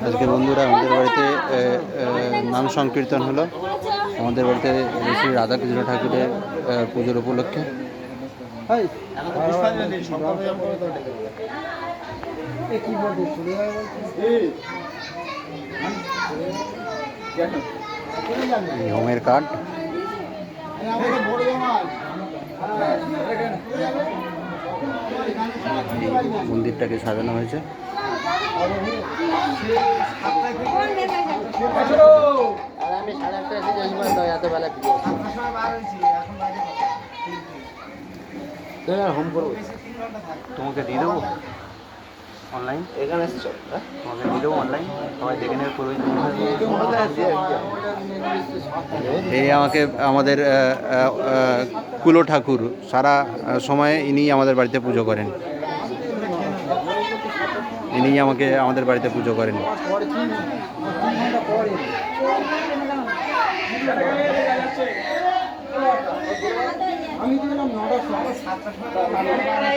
আজকে বন্ধুরা আমাদের বাড়িতে নাম সংকীর্তন হলো আমাদের বাড়িতে শ্রী রাধাকৃষ্ণ ঠাকুরের পুজোর উপলক্ষে। হোমের কাঠ মন্দিরটাকে সাজানো হয়েছে। তোমাকে দিয়ে দেবো অনলাইন, এখানে তোমাকে দিয়ে দেবো অনলাইন, সবাই দেখে নেবে পুরো। এই আমাদের কুলো ঠাকুর সারা সময় ইনি আমাদের বাড়িতে পুজো করেন, ইনি আমাদের বাড়িতে পুজো করেন। আমি